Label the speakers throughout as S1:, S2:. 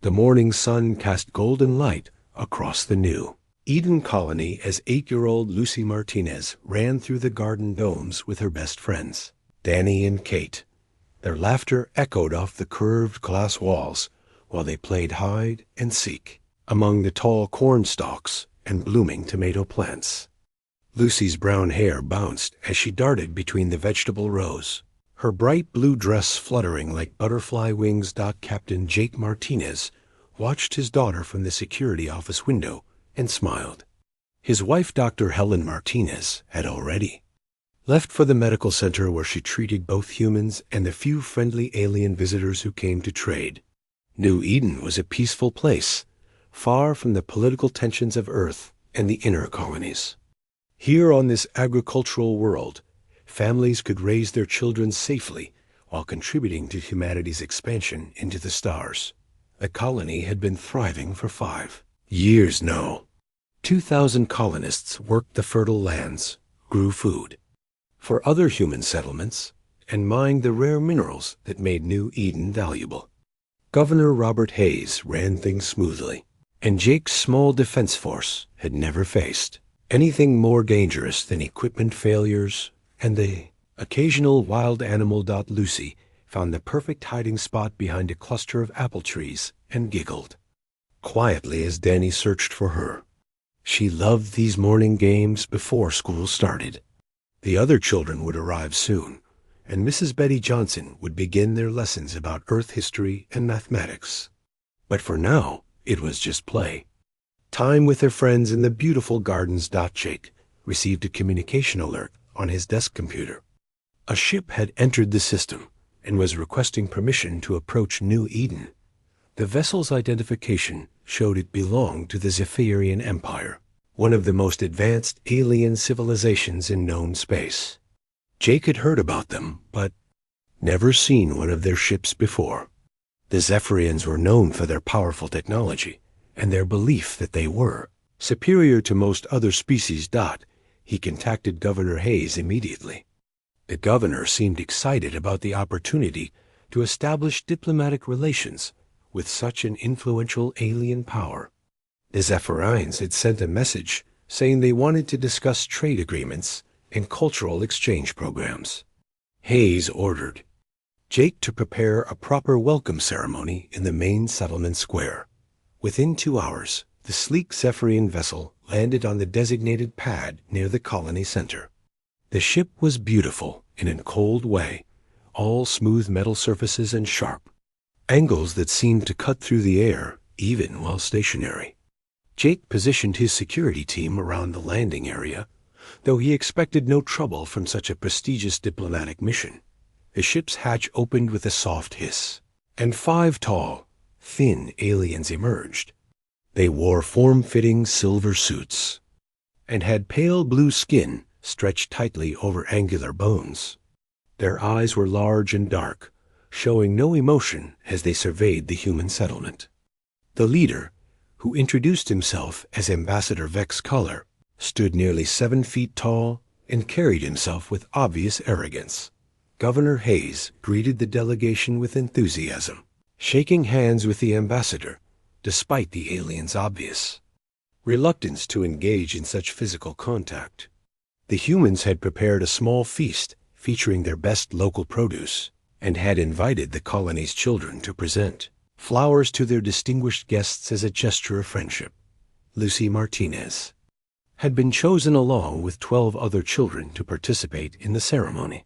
S1: The morning sun cast golden light across the new Eden colony as 8-year-old Lucy Martinez ran through the garden domes with her best friends, Danny and Kate. Their laughter echoed off the curved glass walls while they played hide and seek among the tall corn stalks and blooming tomato plants. Lucy's brown hair bounced as she darted between the vegetable rows, her bright blue dress fluttering like butterfly wings. Captain Jake Martinez watched his daughter from the security office window and smiled. His wife, Dr. Helen Martinez, had already left for the medical center where she treated both humans and the few friendly alien visitors who came to trade. New Eden was a peaceful place, far from the political tensions of Earth and the inner colonies. Here on this agricultural world, families could raise their children safely while contributing to humanity's expansion into the stars. The colony had been thriving for 5 years now. 2,000 colonists worked the fertile lands, grew food for other human settlements, and mined the rare minerals that made New Eden valuable. Governor Robert Hayes ran things smoothly, and Jake's small defense force had never faced anything more dangerous than equipment failures and the occasional wild animal. Lucy found the perfect hiding spot behind a cluster of apple trees and giggled quietly as Danny searched for her. She loved these morning games before school started. The other children would arrive soon, and Mrs. Betty Johnson would begin their lessons about Earth history and mathematics. But for now, it was just play. Time with their friends in the beautiful gardens. Jake received a communication alert on his desk computer. A ship had entered the system and was requesting permission to approach New Eden. The vessel's identification showed it belonged to the Zephyrian Empire, one of the most advanced alien civilizations in known space. Jake had heard about them, but never seen one of their ships before. The Zephyrians were known for their powerful technology and their belief that they were superior to most other species. He contacted Governor Hayes immediately. The governor seemed excited about the opportunity to establish diplomatic relations with such an influential alien power. The Zephyrians had sent a message saying they wanted to discuss trade agreements and cultural exchange programs. Hayes ordered Jake to prepare a proper welcome ceremony in the main settlement square. Within 2 hours, the sleek Zephyrian vessel landed on the designated pad near the colony center. The ship was beautiful in a cold way, all smooth metal surfaces and sharp angles that seemed to cut through the air even while stationary. Jake positioned his security team around the landing area, though he expected no trouble from such a prestigious diplomatic mission. The ship's hatch opened with a soft hiss, and 5 tall, thin aliens emerged. They wore form-fitting silver suits and had pale blue skin stretched tightly over angular bones. Their eyes were large and dark, showing no emotion as they surveyed the human settlement. The leader, who introduced himself as Ambassador Vex Color, stood nearly 7 feet tall and carried himself with obvious arrogance. Governor Hayes greeted the delegation with enthusiasm, shaking hands with the ambassador, despite the alien's obvious reluctance to engage in such physical contact. The humans had prepared a small feast featuring their best local produce, and had invited the colony's children to present flowers to their distinguished guests as a gesture of friendship. Lucy Martinez had been chosen along with 12 other children to participate in the ceremony.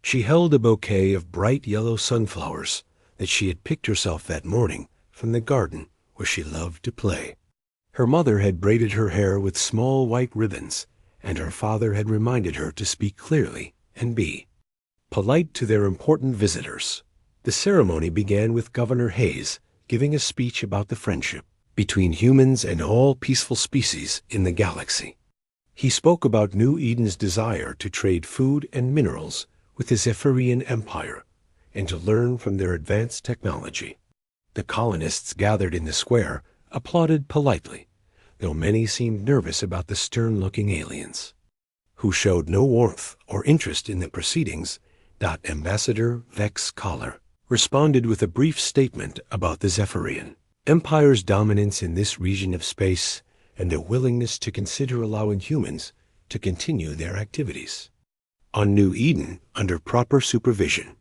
S1: She held a bouquet of bright yellow sunflowers that she had picked herself that morning from the garden where she loved to play. Her mother had braided her hair with small white ribbons, and her father had reminded her to speak clearly and be polite to their important visitors. The ceremony began with Governor Hayes giving a speech about the friendship between humans and all peaceful species in the galaxy. He spoke about New Eden's desire to trade food and minerals with the Zephyrian Empire and to learn from their advanced technology. The colonists gathered in the square applauded politely, though many seemed nervous about the stern-looking aliens, who showed no warmth or interest in the proceedings. Ambassador Vex Collar responded with a brief statement about the Zephyrian Empire's dominance in this region of space and their willingness to consider allowing humans to continue their activities. On New Eden, under proper supervision.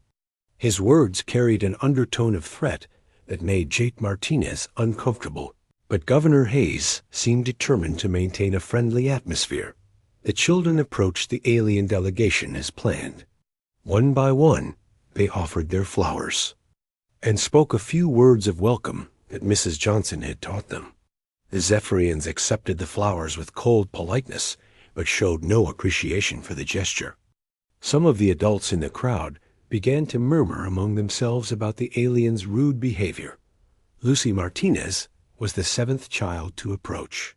S1: His words carried an undertone of threat that made Jake Martinez uncomfortable, but Governor Hayes seemed determined to maintain a friendly atmosphere. The children approached the alien delegation as planned. One by one, they offered their flowers and spoke a few words of welcome that Mrs. Johnson had taught them. The Zephyrians accepted the flowers with cold politeness, but showed no appreciation for the gesture. Some of the adults in the crowd began to murmur among themselves about the aliens' rude behavior. Lucy Martinez was the seventh child to approach.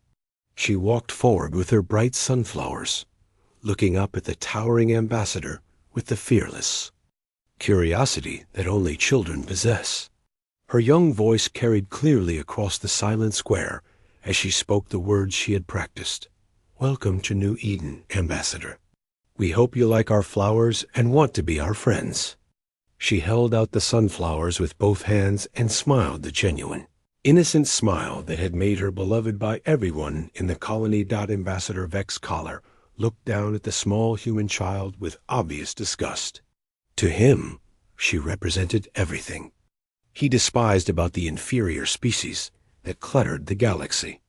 S1: She walked forward with her bright sunflowers, looking up at the towering ambassador with the fearless curiosity that only children possess. Her young voice carried clearly across the silent square as she spoke the words she had practiced. "Welcome to New Eden, Ambassador. We hope you like our flowers and want to be our friends." She held out the sunflowers with both hands and smiled the genuine, innocent smile that had made her beloved by everyone in the colony. Ambassador Vex Collar looked down at the small human child with obvious disgust. To him, she represented everything he despised about the inferior species that cluttered the galaxy.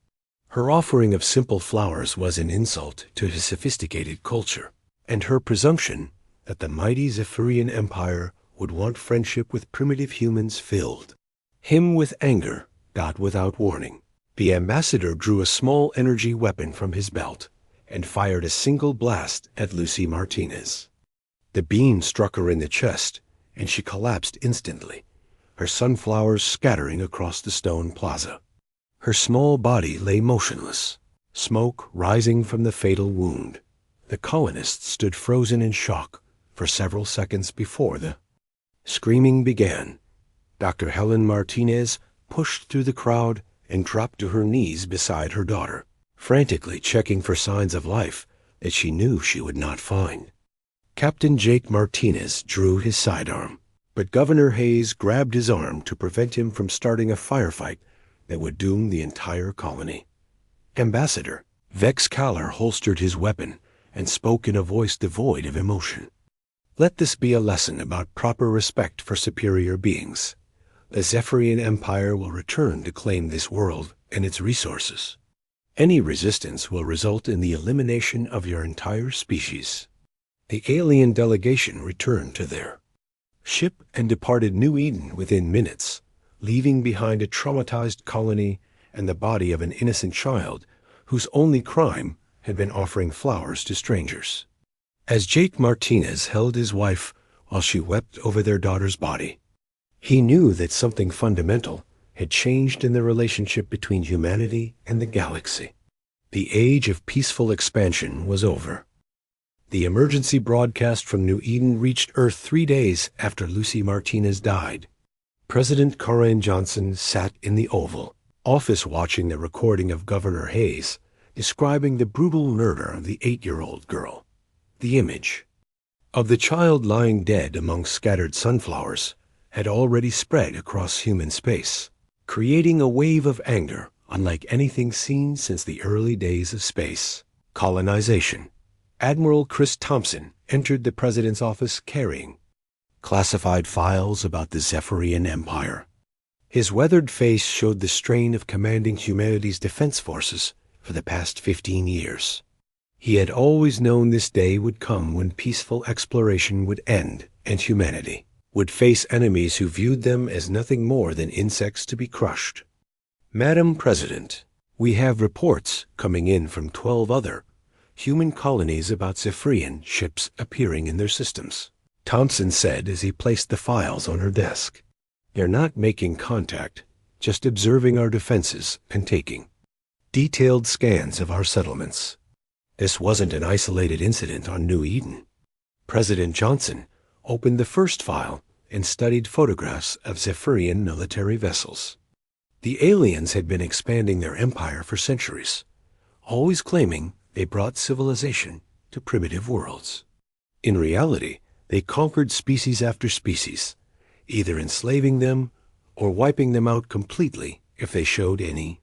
S1: Her offering of simple flowers was an insult to his sophisticated culture, and her presumption that the mighty Zephyrian Empire would want friendship with primitive humans filled him with anger. Without warning, the ambassador drew a small energy weapon from his belt and fired a single blast at Lucy Martinez. The beam struck her in the chest, and she collapsed instantly, her sunflowers scattering across the stone plaza. Her small body lay motionless, smoke rising from the fatal wound. The colonists stood frozen in shock for several seconds before the screaming began. Dr. Helen Martinez pushed through the crowd and dropped to her knees beside her daughter, frantically checking for signs of life that she knew she would not find. Captain Jake Martinez drew his sidearm, but Governor Hayes grabbed his arm to prevent him from starting a firefight that would doom the entire colony. Ambassador Vex Collar holstered his weapon and spoke in a voice devoid of emotion. "Let this be a lesson about proper respect for superior beings. The Zephyrian Empire will return to claim this world and its resources. Any resistance will result in the elimination of your entire species." The alien delegation returned to their ship and departed New Eden within minutes, leaving behind a traumatized colony and the body of an innocent child whose only crime had been offering flowers to strangers. As Jake Martinez held his wife while she wept over their daughter's body, he knew that something fundamental had changed in the relationship between humanity and the galaxy. The age of peaceful expansion was over. The emergency broadcast from New Eden reached Earth 3 days after Lucy Martinez died. President Corinne Johnson sat in the Oval Office watching the recording of Governor Hayes describing the brutal murder of the 8-year-old girl. The image of the child lying dead among scattered sunflowers had already spread across human space, creating a wave of anger unlike anything seen since the early days of space colonization. Admiral Chris Thompson entered the president's office carrying classified files about the Zephyrian Empire. His weathered face showed the strain of commanding humanity's defense forces for the past 15 years. He had always known this day would come when peaceful exploration would end and humanity would face enemies who viewed them as nothing more than insects to be crushed. "Madam President, we have reports coming in from 12 other human colonies about Zephyrian ships appearing in their systems," Thompson said as he placed the files on her desk. "They're not making contact, just observing our defenses and taking detailed scans of our settlements. This wasn't an isolated incident on New Eden." President Johnson opened the first file and studied photographs of Zephyrian military vessels. The aliens had been expanding their empire for centuries, always claiming they brought civilization to primitive worlds. In reality, they conquered species after species, either enslaving them or wiping them out completely if they showed any.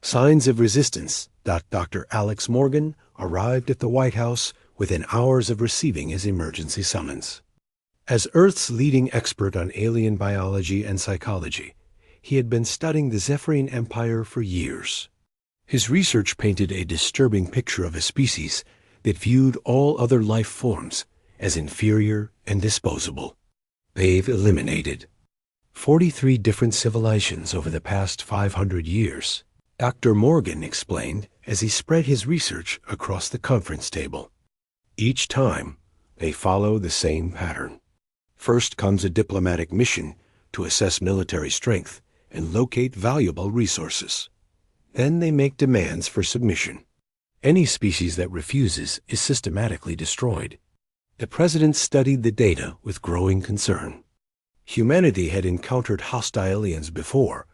S1: Signs of resistance. Dr. Alex Morgan arrived at the White House within hours of receiving his emergency summons. As Earth's leading expert on alien biology and psychology, he had been studying the Zephyrian Empire for years. His research painted a disturbing picture of a species that viewed all other life forms as inferior and disposable. They've eliminated 43 different civilizations over the past 500 years, Dr. Morgan explained as he spread his research across the conference table. Each time, they follow the same pattern. First comes a diplomatic mission to assess military strength and locate valuable resources. Then they make demands for submission. Any species that refuses is systematically destroyed. The president studied the data with growing concern. Humanity had encountered hostile aliens before,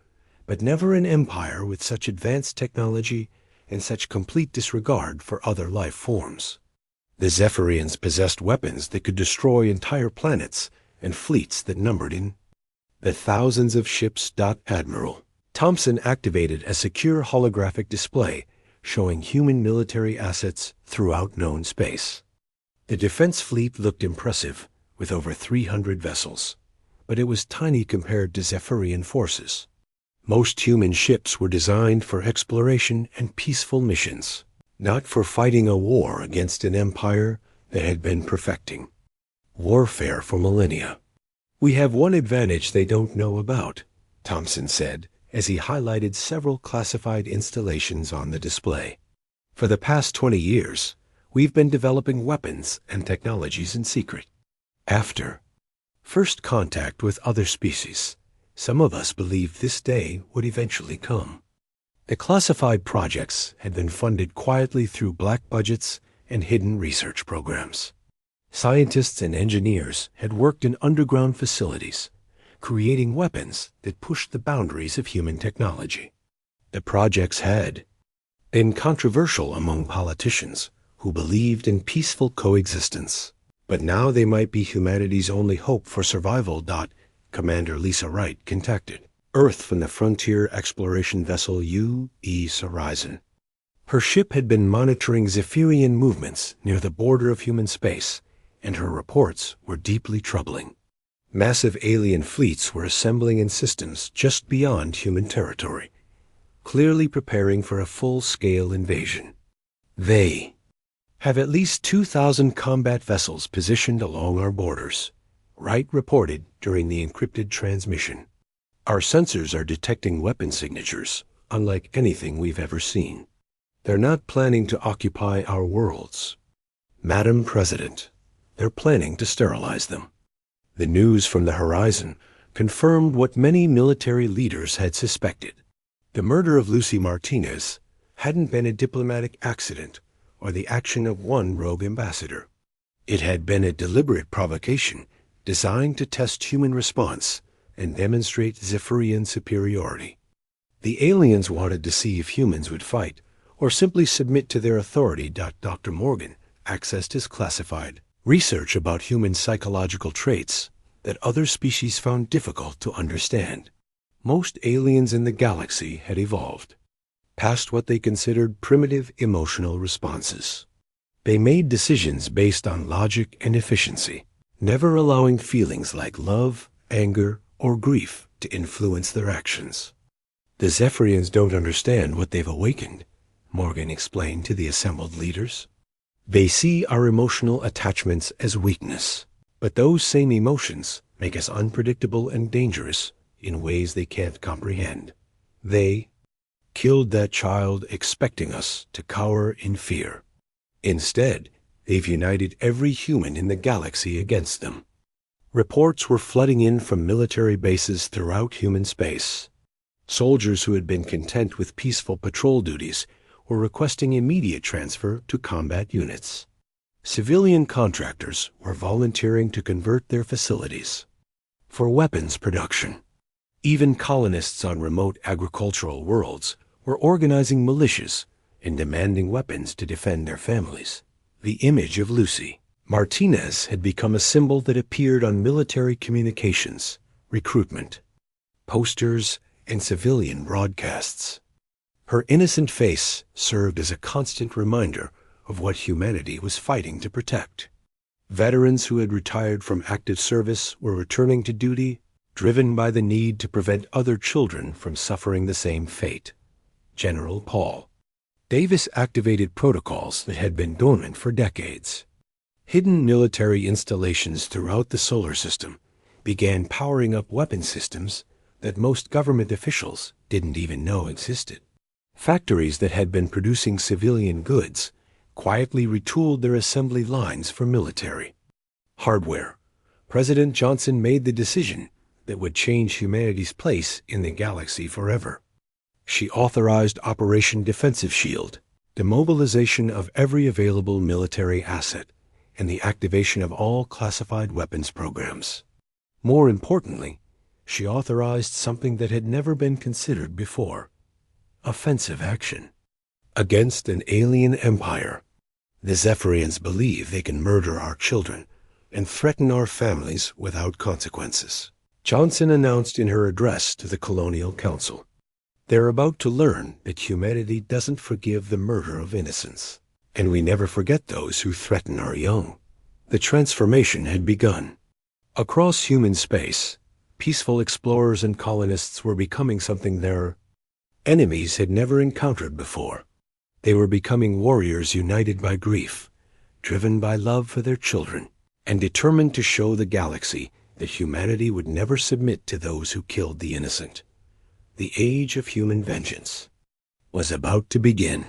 S1: but never an empire with such advanced technology and such complete disregard for other life forms. The Zephyrians possessed weapons that could destroy entire planets and fleets that numbered in the thousands of ships. Admiral Thompson activated a secure holographic display showing human military assets throughout known space. The defense fleet looked impressive, with over 300 vessels, but it was tiny compared to Zephyrian forces. Most human ships were designed for exploration and peaceful missions, not for fighting a war against an empire that had been perfecting warfare for millennia. "We have one advantage they don't know about," Thompson said, as he highlighted several classified installations on the display. "For the past 20 years, we've been developing weapons and technologies in secret. After first contact with other species, some of us believed this day would eventually come." The classified projects had been funded quietly through black budgets and hidden research programs. Scientists and engineers had worked in underground facilities, creating weapons that pushed the boundaries of human technology. The projects had been controversial among politicians who believed in peaceful coexistence, but now they might be humanity's only hope for survival. Commander Lisa Wright contacted Earth from the frontier exploration vessel U.S. Horizon. Her ship had been monitoring Zephyrian movements near the border of human space, and her reports were deeply troubling. Massive alien fleets were assembling in systems just beyond human territory, clearly preparing for a full-scale invasion. "They have at least 2,000 combat vessels positioned along our borders," Wright reported during the encrypted transmission. "Our sensors are detecting weapon signatures, unlike anything we've ever seen. They're not planning to occupy our worlds. Madam President, they're planning to sterilize them." The news from the horizon confirmed what many military leaders had suspected. The murder of Lucy Martinez hadn't been a diplomatic accident or the action of one rogue ambassador. It had been a deliberate provocation designed to test human response and demonstrate Zephyrian superiority. The aliens wanted to see if humans would fight or simply submit to their authority. Dr. Morgan accessed his classified research about human psychological traits that other species found difficult to understand. Most aliens in the galaxy had evolved past what they considered primitive emotional responses. They made decisions based on logic and efficiency, never allowing feelings like love, anger, or grief to influence their actions. "The Zephyrians don't understand what they've awakened," Morgan explained to the assembled leaders. "They see our emotional attachments as weakness, but those same emotions make us unpredictable and dangerous in ways they can't comprehend. They killed that child expecting us to cower in fear. Instead, they've united every human in the galaxy against them." Reports were flooding in from military bases throughout human space. Soldiers who had been content with peaceful patrol duties were requesting immediate transfer to combat units. Civilian contractors were volunteering to convert their facilities for weapons production. Even colonists on remote agricultural worlds were organizing militias and demanding weapons to defend their families. The image of Lucy Martinez had become a symbol that appeared on military communications, recruitment, posters, and civilian broadcasts. Her innocent face served as a constant reminder of what humanity was fighting to protect. Veterans who had retired from active service were returning to duty, driven by the need to prevent other children from suffering the same fate. General Paul Davis activated protocols that had been dormant for decades. Hidden military installations throughout the solar system began powering up weapon systems that most government officials didn't even know existed. Factories that had been producing civilian goods quietly retooled their assembly lines for military hardware. President Johnson made the decision that would change humanity's place in the galaxy forever. She authorized Operation Defensive Shield, the mobilization of every available military asset, and the activation of all classified weapons programs. More importantly, she authorized something that had never been considered before: offensive action against an alien empire. The Zephyrians believe they can murder our children and threaten our families without consequences, Johnson announced in her address to the Colonial Council. They're about to learn that humanity doesn't forgive the murder of innocents, and we never forget those who threaten our young. The transformation had begun. Across human space, peaceful explorers and colonists were becoming something their enemies had never encountered before. They were becoming warriors united by grief, driven by love for their children, and determined to show the galaxy that humanity would never submit to those who killed the innocent. The age of human vengeance was about to begin.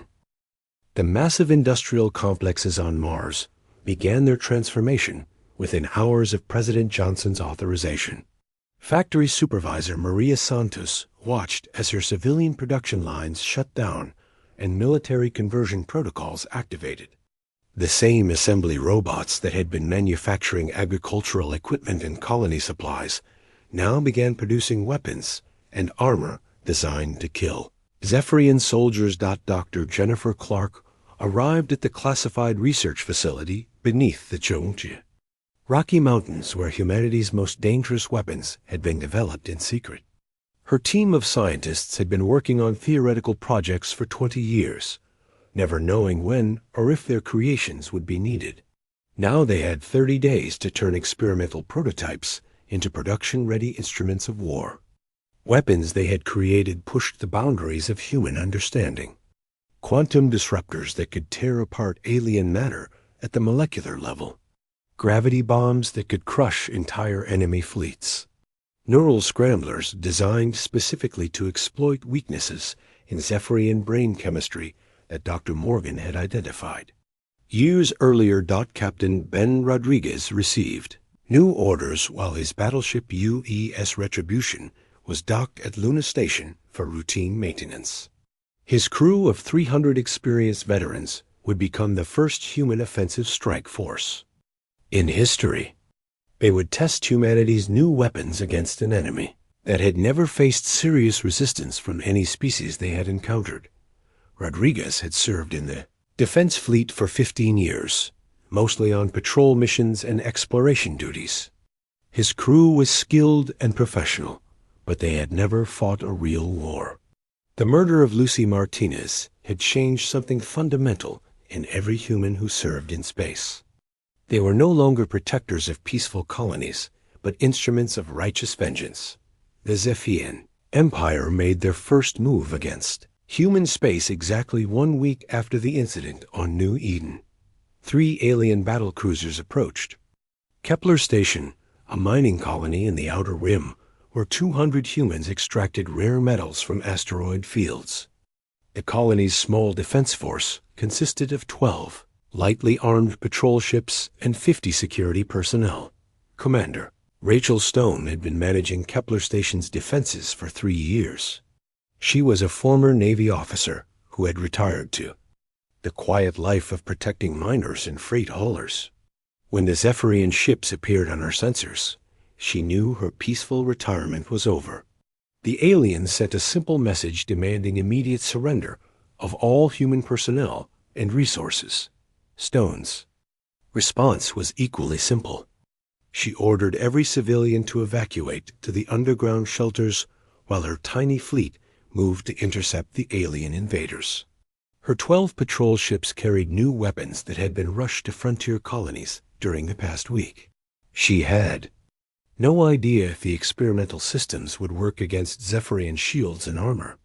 S1: The massive industrial complexes on Mars began their transformation within hours of President Johnson's authorization. Factory supervisor Maria Santos watched as her civilian production lines shut down and military conversion protocols activated. The same assembly robots that had been manufacturing agricultural equipment and colony supplies now began producing weapons and armor designed to kill. Zephyrian soldiers. Dr. Jennifer Clark arrived at the classified research facility beneath the Chongqing Rocky Mountains, where humanity's most dangerous weapons had been developed in secret. Her team of scientists had been working on theoretical projects for 20 years, never knowing when or if their creations would be needed. Now they had 30 days to turn experimental prototypes into production-ready instruments of war. Weapons they had created pushed the boundaries of human understanding. Quantum disruptors that could tear apart alien matter at the molecular level. Gravity bombs that could crush entire enemy fleets. Neural scramblers designed specifically to exploit weaknesses in Zephyrian brain chemistry that Dr. Morgan had identified. Years earlier, Captain Ben Rodriguez received new orders while his battleship UES Retribution was docked at Luna Station for routine maintenance. His crew of 300 experienced veterans would become the first human offensive strike force in history. They would test humanity's new weapons against an enemy that had never faced serious resistance from any species they had encountered. Rodriguez had served in the Defense Fleet for 15 years, mostly on patrol missions and exploration duties. His crew was skilled and professional, but they had never fought a real war. The murder of Lucy Martinez had changed something fundamental in every human who served in space. They were no longer protectors of peaceful colonies, but instruments of righteous vengeance. The Zephyrian Empire made their first move against human space exactly 1 week after the incident on New Eden. 3 alien battlecruisers approached. Kepler Station, a mining colony in the Outer Rim, where 200 humans extracted rare metals from asteroid fields. The colony's small defense force consisted of 12 lightly armed patrol ships and 50 security personnel. Commander Rachel Stone had been managing Kepler Station's defenses for 3 years. She was a former Navy officer who had retired to the quiet life of protecting miners and freight haulers. When the Zephyrian ships appeared on her sensors, she knew her peaceful retirement was over. The aliens sent a simple message demanding immediate surrender of all human personnel and resources. Stone's response was equally simple. She ordered every civilian to evacuate to the underground shelters while her tiny fleet moved to intercept the alien invaders. Her 12 patrol ships carried new weapons that had been rushed to frontier colonies during the past week. She had no idea if the experimental systems would work against Zephyrian shields and armor.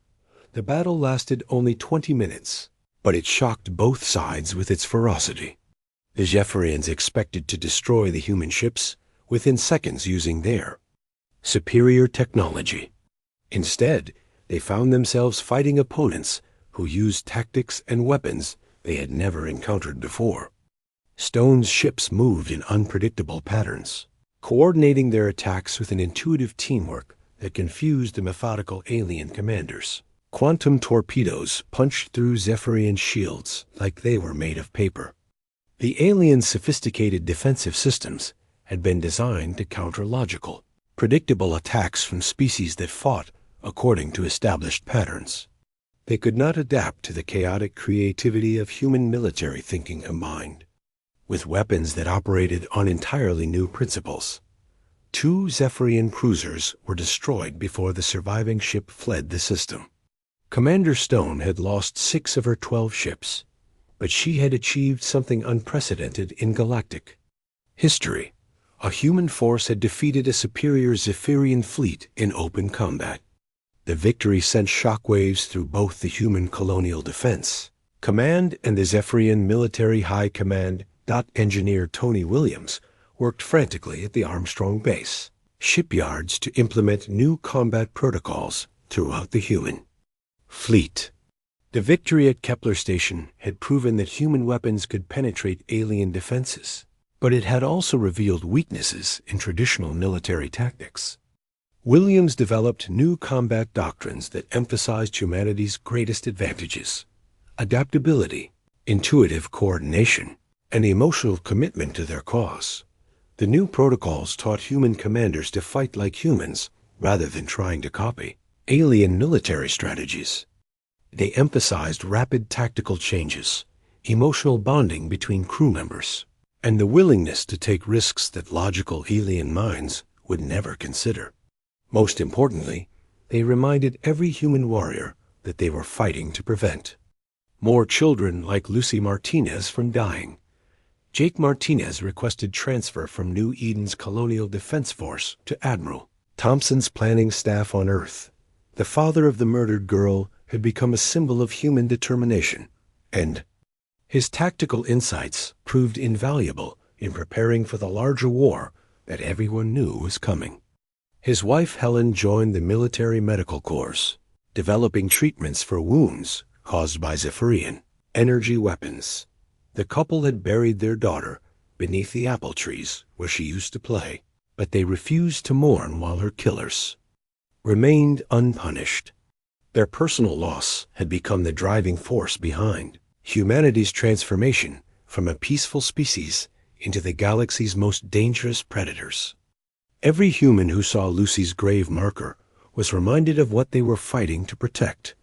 S1: The battle lasted only 20 minutes, but it shocked both sides with its ferocity. The Zephyrians expected to destroy the human ships within seconds using their superior technology. Instead, they found themselves fighting opponents who used tactics and weapons they had never encountered before. Stone's ships moved in unpredictable patterns, coordinating their attacks with an intuitive teamwork that confused the methodical alien commanders. Quantum torpedoes punched through Zephyrian shields like they were made of paper. The aliens' sophisticated defensive systems had been designed to counter logical, predictable attacks from species that fought according to established patterns. They could not adapt to the chaotic creativity of human military thinking combined with weapons that operated on entirely new principles. 2 Zephyrian cruisers were destroyed before the surviving ship fled the system. Commander Stone had lost 6 of her 12 ships, but she had achieved something unprecedented in galactic history. A human force had defeated a superior Zephyrian fleet in open combat. The victory sent shockwaves through both the human colonial defense command and the Zephyrian military high command. Engineer Tony Williams worked frantically at the Armstrong base shipyards to implement new combat protocols throughout the human fleet. The victory at Kepler Station had proven that human weapons could penetrate alien defenses, but it had also revealed weaknesses in traditional military tactics. Williams developed new combat doctrines that emphasized humanity's greatest advantages: adaptability, intuitive coordination, and emotional commitment to their cause. The new protocols taught human commanders to fight like humans rather than trying to copy alien military strategies. They emphasized rapid tactical changes, emotional bonding between crew members, and the willingness to take risks that logical alien minds would never consider. Most importantly, they reminded every human warrior that they were fighting to prevent more children like Lucy Martinez from dying. Jake Martinez requested transfer from New Eden's Colonial Defense Force to Admiral Thompson's planning staff on Earth. The father of the murdered girl had become a symbol of human determination, and his tactical insights proved invaluable in preparing for the larger war that everyone knew was coming. His wife Helen joined the military medical corps, developing treatments for wounds caused by Zephyrian energy weapons. The couple had buried their daughter beneath the apple trees where she used to play, but they refused to mourn while her killers remained unpunished. Their personal loss had become the driving force behind humanity's transformation from a peaceful species into the galaxy's most dangerous predators. Every human who saw Lucy's grave marker was reminded of what they were fighting to protect.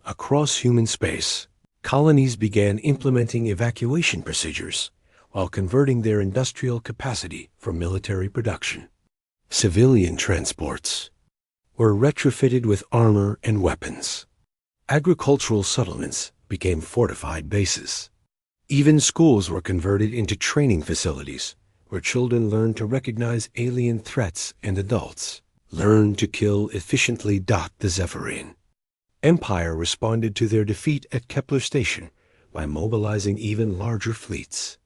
S1: Across human space, colonies began implementing evacuation procedures while converting their industrial capacity for military production. Civilian transports were retrofitted with armor and weapons. Agricultural settlements became fortified bases. Even schools were converted into training facilities where children learned to recognize alien threats and adults learned to kill efficiently. The Zephyrian Empire responded to their defeat at Kepler Station by mobilizing even larger fleets.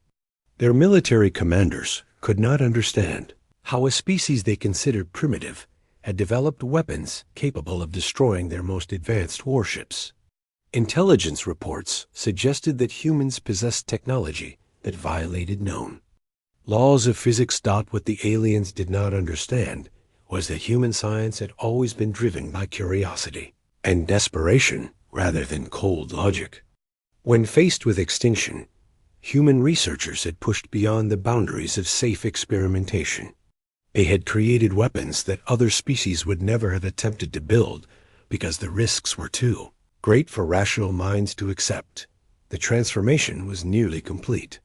S1: Their military commanders could not understand how a species they considered primitive had developed weapons capable of destroying their most advanced warships. Intelligence reports suggested that humans possessed technology that violated known laws of physics. What the aliens did not understand was that human science had always been driven by curiosity and desperation rather than cold logic. When faced with extinction, human researchers had pushed beyond the boundaries of safe experimentation. They had created weapons that other species would never have attempted to build because the risks were too great for rational minds to accept. The transformation was nearly complete.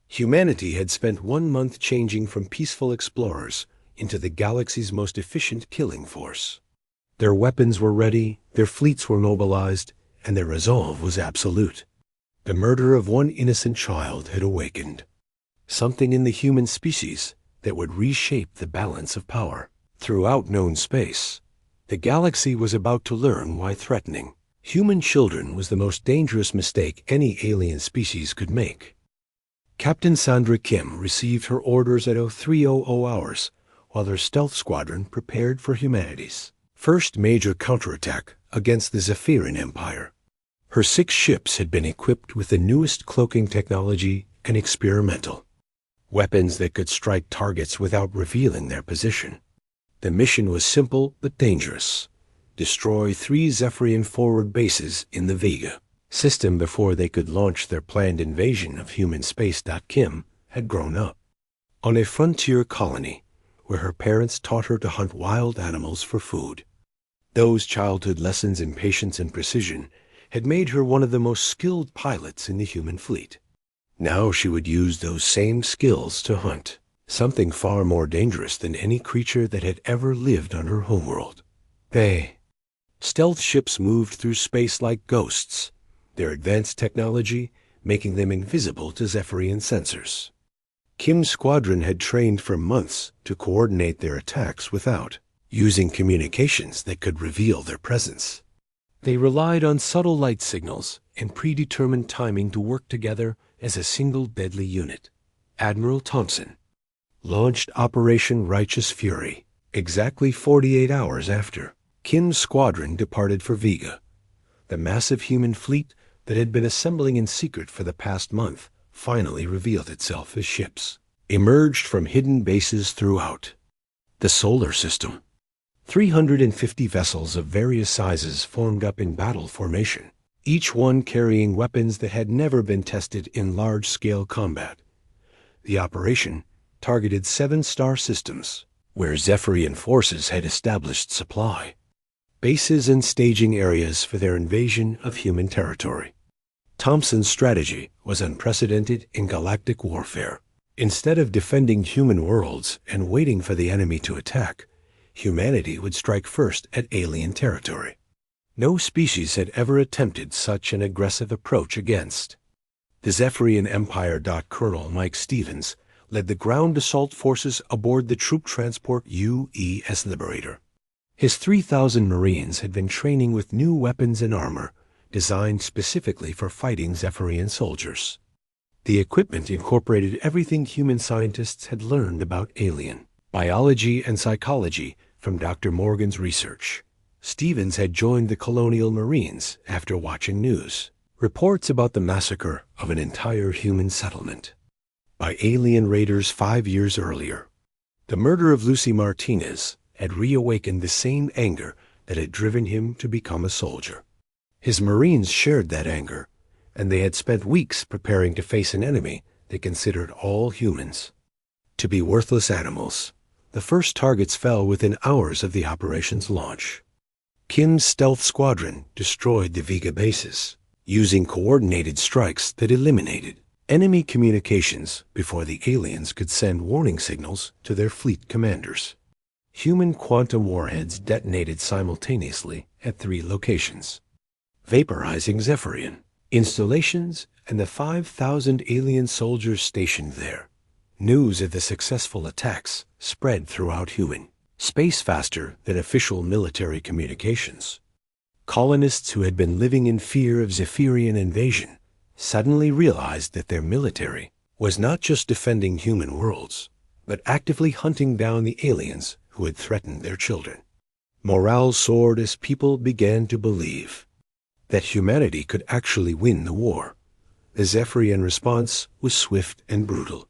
S1: Humanity had spent 1 month changing from peaceful explorers into the galaxy's most efficient killing force. Their weapons were ready, their fleets were mobilized, and their resolve was absolute. The murder of one innocent child had awakened something in the human species that would reshape the balance of power. Throughout known space, the galaxy was about to learn why threatening human children was the most dangerous mistake any alien species could make. Captain Sandra Kim received her orders at 0300 hours, while her stealth squadron prepared for humanity's first major counterattack against the Zephyrian Empire. Her 6 ships had been equipped with the newest cloaking technology and experimental weapons that could strike targets without revealing their position. The mission was simple but dangerous. Destroy 3 Zephyrian forward bases in the Vega system before they could launch their planned invasion of human space. Kim had grown up on a frontier colony where her parents taught her to hunt wild animals for food. Those childhood lessons in patience and precision had made her one of the most skilled pilots in the human fleet. Now she would use those same skills to hunt something far more dangerous than any creature that had ever lived on her homeworld. Stealth ships moved through space like ghosts, their advanced technology making them invisible to Zephyrian sensors. Kim's squadron had trained for months to coordinate their attacks without using communications that could reveal their presence. They relied on subtle light signals and predetermined timing to work together as a single deadly unit. Admiral Thompson launched Operation Righteous Fury exactly 48 hours after Kim's squadron departed for Vega. The massive human fleet that had been assembling in secret for the past month finally revealed itself as ships emerged from hidden bases throughout the solar system. 350 vessels of various sizes formed up in battle formation, each one carrying weapons that had never been tested in large-scale combat. The operation targeted 7 star systems, where Zephyrian forces had established supply bases and staging areas for their invasion of human territory. Thompson's strategy was unprecedented in galactic warfare. Instead of defending human worlds and waiting for the enemy to attack, humanity would strike first at alien territory. No species had ever attempted such an aggressive approach against the Zephyrian Empire. Colonel Mike Stevens led the ground assault forces aboard the troop transport UES Liberator. His 3,000 Marines had been training with new weapons and armor designed specifically for fighting Zephyrian soldiers. The equipment incorporated everything human scientists had learned about alien biology and psychology from Dr. Morgan's research. Stevens had joined the Colonial Marines after watching news reports about the massacre of an entire human settlement by alien raiders 5 years earlier. The murder of Lucy Martinez had reawakened the same anger that had driven him to become a soldier. His Marines shared that anger, and they had spent weeks preparing to face an enemy they considered all humans to be worthless animals. The first targets fell within hours of the operation's launch. Kim's stealth squadron destroyed the Vega bases, using coordinated strikes that eliminated enemy communications before the aliens could send warning signals to their fleet commanders. Human quantum warheads detonated simultaneously at 3 locations, vaporizing Zephyrian installations and the 5,000 alien soldiers stationed there. News of the successful attacks spread throughout human space faster than official military communications. Colonists who had been living in fear of Zephyrian invasion suddenly realized that their military was not just defending human worlds, but actively hunting down the aliens who had threatened their children. Morale soared as people began to believe that humanity could actually win the war. The Zephyrian response was swift and brutal.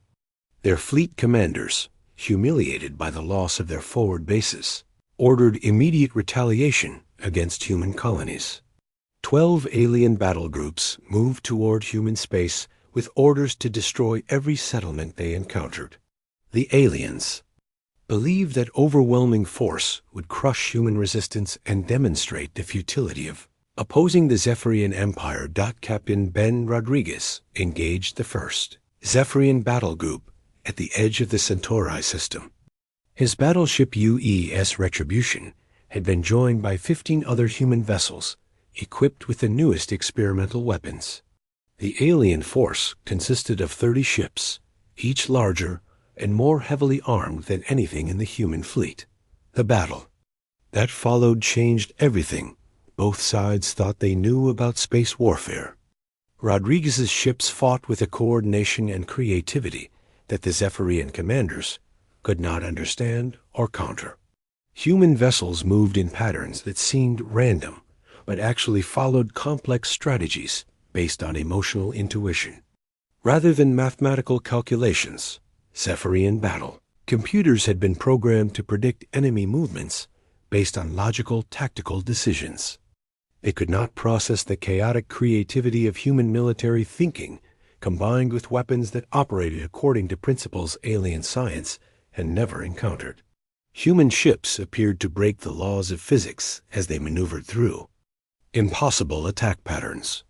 S1: Their fleet commanders, humiliated by the loss of their forward bases, ordered immediate retaliation against human colonies. 12 alien battle groups moved toward human space with orders to destroy every settlement they encountered. The aliens believed that overwhelming force would crush human resistance and demonstrate the futility of opposing the Zephyrian Empire. Captain Ben Rodriguez engaged the first Zephyrian battle group at the edge of the Centauri system. His battleship UES Retribution had been joined by 15 other human vessels, equipped with the newest experimental weapons. The alien force consisted of 30 ships, each larger and more heavily armed than anything in the human fleet. The battle that followed changed everything both sides thought they knew about space warfare. Rodriguez's ships fought with a coordination and creativity that the Zephyrian commanders could not understand or counter. Human vessels moved in patterns that seemed random, but actually followed complex strategies based on emotional intuition. Rather than mathematical calculations, Zephyrian battle, computers had been programmed to predict enemy movements based on logical, tactical decisions. They could not process the chaotic creativity of human military thinking, combined with weapons that operated according to principles alien science had never encountered. Human ships appeared to break the laws of physics as they maneuvered through impossible attack patterns.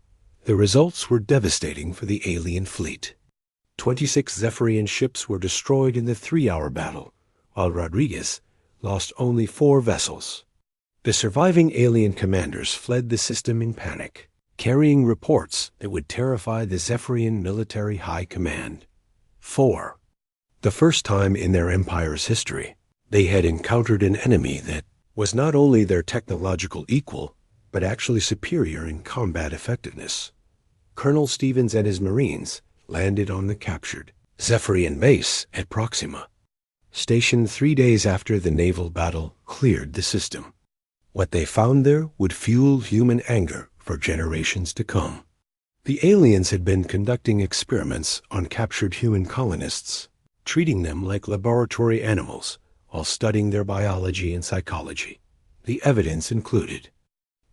S1: The results were devastating for the alien fleet. 26 Zephyrian ships were destroyed in the 3-hour battle, while Rodriguez lost only 4 vessels. The surviving alien commanders fled the system in panic, carrying reports that would terrify the Zephyrian military high command. 4. The first time in their empire's history, they had encountered an enemy that was not only their technological equal, but actually superior in combat effectiveness. Colonel Stevens and his Marines landed on the captured Zephyrian base at Proxima, stationed 3 days after the naval battle cleared the system. What they found there would fuel human anger for generations to come. The aliens had been conducting experiments on captured human colonists, treating them like laboratory animals while studying their biology and psychology. The evidence included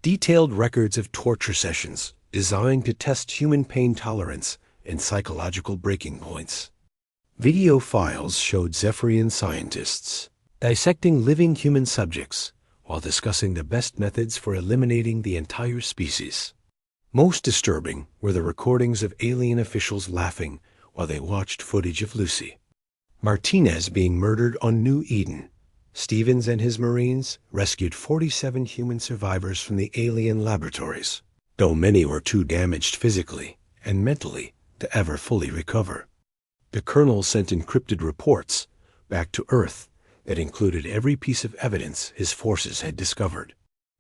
S1: detailed records of torture sessions designed to test human pain tolerance and psychological breaking points. Video files showed Zephyrian scientists dissecting living human subjects while discussing the best methods for eliminating the entire species. Most disturbing were the recordings of alien officials laughing while they watched footage of Lucy Martinez being murdered on New Eden. Stevens and his Marines rescued 47 human survivors from the alien laboratories, though many were too damaged physically and mentally to ever fully recover. The colonel sent encrypted reports back to Earth that included every piece of evidence his forces had discovered.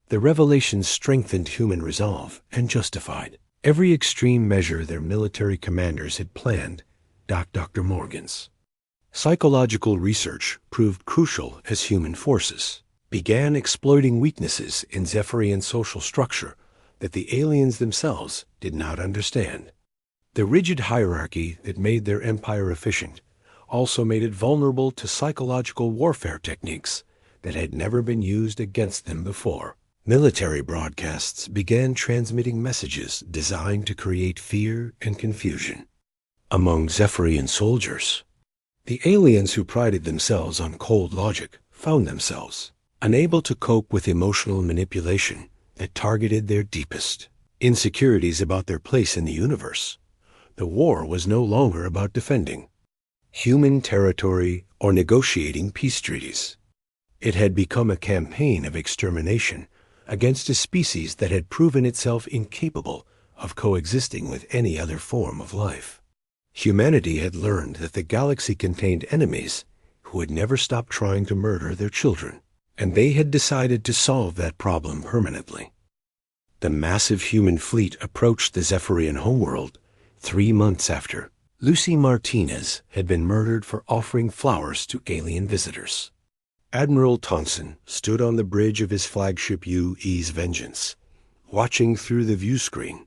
S1: The revelations strengthened human resolve and justified every extreme measure their military commanders had planned. Dr. Morgan's psychological research proved crucial as human forces began exploiting weaknesses in Zephyrian social structure that the aliens themselves did not understand. The rigid hierarchy that made their empire efficient also made it vulnerable to psychological warfare techniques that had never been used against them before. Military broadcasts began transmitting messages designed to create fear and confusion among Zephyrian soldiers. The aliens who prided themselves on cold logic found themselves unable to cope with emotional manipulation that targeted their deepest insecurities about their place in the universe. The war was no longer about defending human territory or negotiating peace treaties. It had become a campaign of extermination against a species that had proven itself incapable of coexisting with any other form of life. Humanity had learned that the galaxy contained enemies who would never stop trying to murder their children, and they had decided to solve that problem permanently. The massive human fleet approached the Zephyrian homeworld 3 months after Lucy Martinez had been murdered for offering flowers to alien visitors. Admiral Tonson stood on the bridge of his flagship U.E.'s Vengeance, watching through the view screen.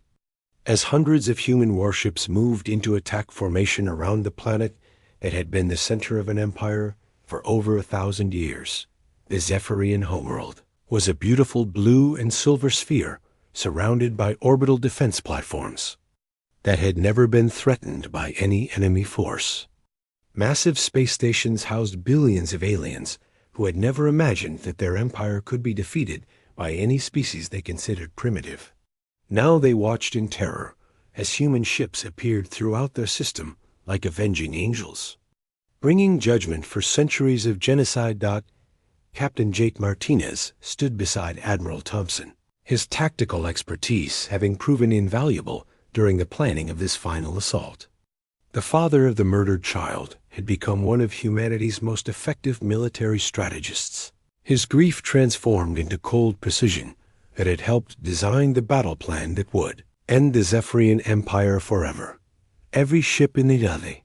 S1: As hundreds of human warships moved into attack formation around the planet that had been the center of an empire for over 1,000 years, the Zephyrian homeworld was a beautiful blue and silver sphere surrounded by orbital defense platforms that had never been threatened by any enemy force. Massive space stations housed billions of aliens who had never imagined that their empire could be defeated by any species they considered primitive. Now they watched in terror as human ships appeared throughout their system like avenging angels, bringing judgment for centuries of genocide. Captain Jake Martinez stood beside Admiral Thompson, his tactical expertise having proven invaluable during the planning of this final assault. The father of the murdered child had become one of humanity's most effective military strategists. His grief transformed into cold precision that had helped design the battle plan that would end the Zephyrian Empire forever. Every ship in the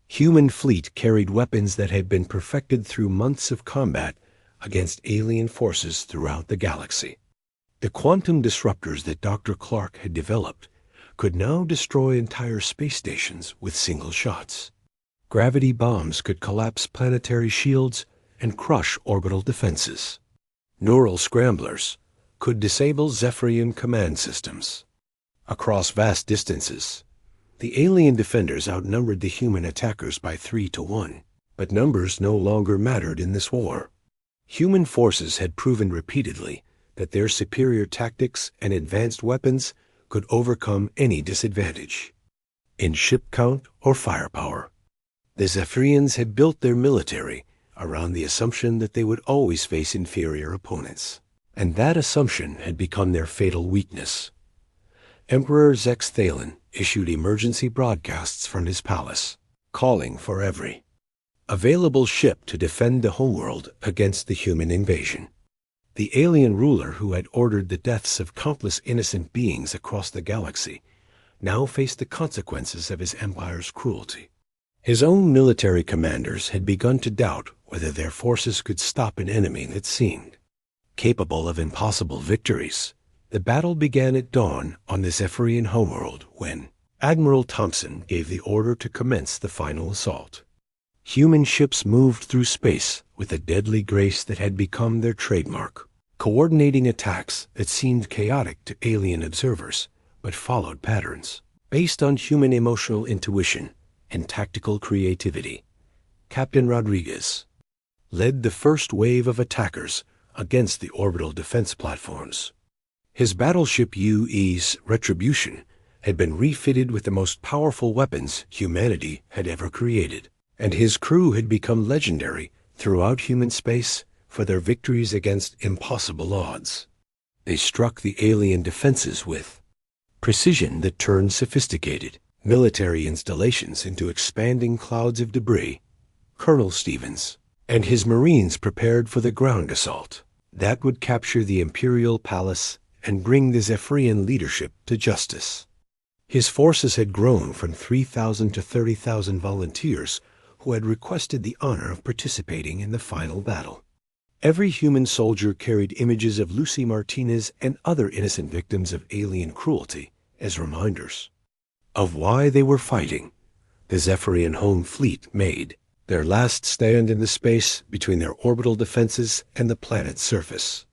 S1: human fleet carried weapons that had been perfected through months of combat against alien forces throughout the galaxy. The quantum disruptors that Dr. Clark had developed could now destroy entire space stations with single shots. Gravity bombs could collapse planetary shields and crush orbital defenses. Neural scramblers could disable Zephyrian command systems. Across vast distances, the alien defenders outnumbered the human attackers by 3-1, but numbers no longer mattered in this war. Human forces had proven repeatedly that their superior tactics and advanced weapons could overcome any disadvantage. In ship count or firepower, the Zephyrians had built their military around the assumption that they would always face inferior opponents, and that assumption had become their fatal weakness. Emperor Zex Thalen issued emergency broadcasts from his palace, calling for every available ship to defend the homeworld against the human invasion. The alien ruler who had ordered the deaths of countless innocent beings across the galaxy now faced the consequences of his empire's cruelty. His own military commanders had begun to doubt whether their forces could stop an enemy that seemed capable of impossible victories. The battle began at dawn on the Zephyrian homeworld when Admiral Thompson gave the order to commence the final assault. Human ships moved through space with a deadly grace that had become their trademark, coordinating attacks that seemed chaotic to alien observers, but followed patterns based on human emotional intuition and tactical creativity. Captain Rodriguez led the first wave of attackers against the orbital defense platforms. His battleship UE's Retribution had been refitted with the most powerful weapons humanity had ever created, and his crew had become legendary throughout human space for their victories against impossible odds. They struck the alien defenses with precision that turned sophisticated military installations into expanding clouds of debris. Colonel Stevens and his Marines prepared for the ground assault that would capture the Imperial Palace and bring the Zephyrian leadership to justice. His forces had grown from 3,000 to 30,000 volunteers who had requested the honor of participating in the final battle. Every human soldier carried images of Lucy Martinez and other innocent victims of alien cruelty as reminders of why they were fighting. The Zephyrian home fleet made their last stand in the space between their orbital defenses and the planet's surface.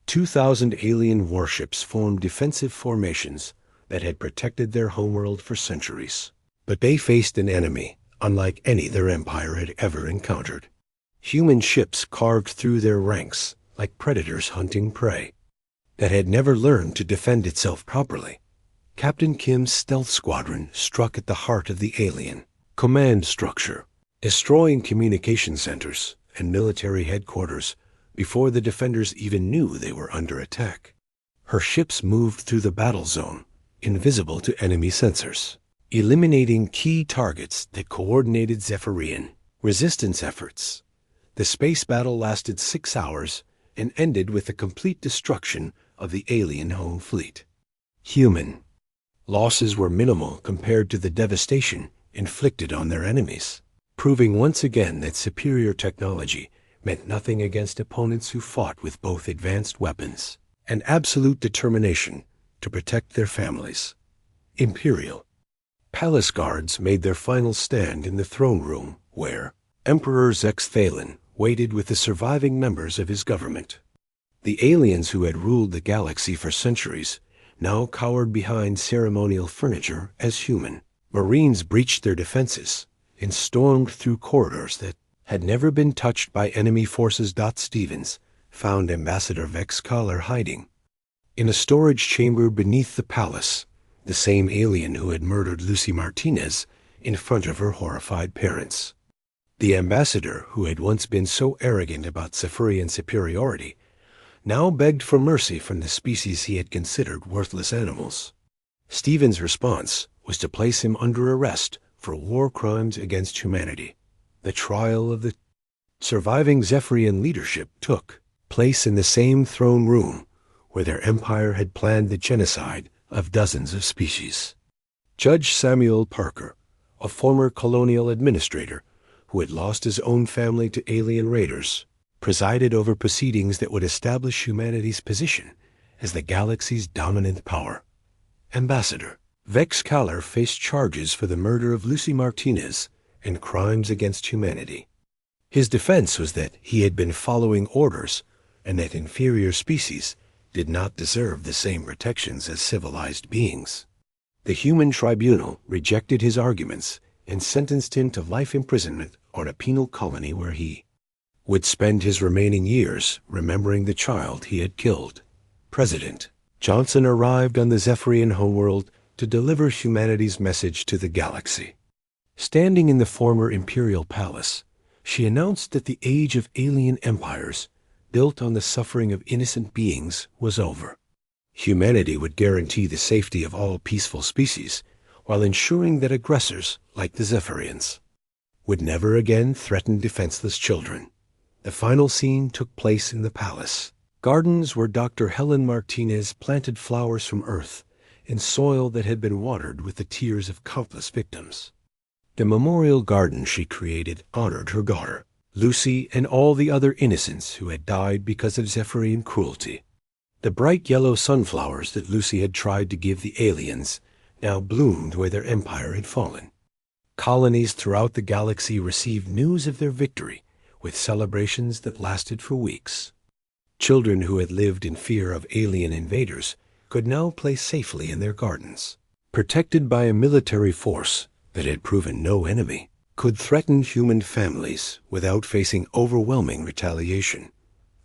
S1: 2,000 alien warships formed defensive formations that had protected their homeworld for centuries. But they faced an enemy unlike any their empire had ever encountered. Human ships carved through their ranks like predators hunting prey that had never learned to defend itself properly. Captain Kim's stealth squadron struck at the heart of the alien command structure, destroying communication centers and military headquarters before the defenders even knew they were under attack. Her ships moved through the battle zone, invisible to enemy sensors, eliminating key targets that coordinated Zephyrian resistance efforts. The space battle lasted 6 hours and ended with the complete destruction of the alien home fleet. Human losses were minimal compared to the devastation inflicted on their enemies, proving once again that superior technology meant nothing against opponents who fought with both advanced weapons and absolute determination to protect their families. Imperial palace guards made their final stand in the throne room where Emperor Zex Thalen waited with the surviving members of his government. The aliens who had ruled the galaxy for centuries now cowered behind ceremonial furniture as human. Marines breached their defenses and stormed through corridors that had never been touched by enemy forces. Stevens found Ambassador Vex Collar hiding in a storage chamber beneath the palace, the same alien who had murdered Lucy Martinez in front of her horrified parents. The ambassador, who had once been so arrogant about Cypherian superiority, now begged for mercy from the species he had considered worthless animals. Stephen's response was to place him under arrest for war crimes against humanity. The trial of the surviving Zephyrian leadership took place in the same throne room where their empire had planned the genocide of dozens of species. Judge Samuel Parker, a former colonial administrator who had lost his own family to alien raiders, presided over proceedings that would establish humanity's position as the galaxy's dominant power. Ambassador Vex Kaller faced charges for the murder of Lucy Martinez and crimes against humanity. His defense was that he had been following orders and that inferior species did not deserve the same protections as civilized beings. The human tribunal rejected his arguments and sentenced him to life imprisonment on a penal colony where he would spend his remaining years remembering the child he had killed. President Johnson arrived on the Zephyrian homeworld to deliver humanity's message to the galaxy. Standing in the former imperial palace, she announced that the age of alien empires, built on the suffering of innocent beings, was over. Humanity would guarantee the safety of all peaceful species, while ensuring that aggressors, like the Zephyrians, would never again threaten defenseless children. The final scene took place in the palace. Gardens where Dr. Helen Martinez planted flowers from Earth in soil that had been watered with the tears of countless victims. The memorial garden she created honored her daughter, Lucy, and all the other innocents who had died because of Zephyrian cruelty. The bright yellow sunflowers that Lucy had tried to give the aliens now bloomed where their empire had fallen. Colonies throughout the galaxy received news of their victory, with celebrations that lasted for weeks. Children who had lived in fear of alien invaders could now play safely in their gardens. Protected by a military force that had proven no enemy, could threaten human families without facing overwhelming retaliation.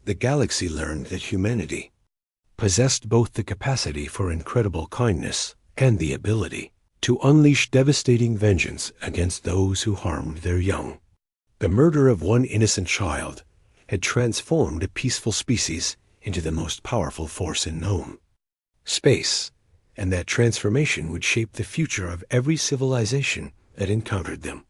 S1: The galaxy learned that humanity possessed both the capacity for incredible kindness and the ability to unleash devastating vengeance against those who harmed their young. The murder of one innocent child had transformed a peaceful species into the most powerful force in known space, and that transformation would shape the future of every civilization that encountered them.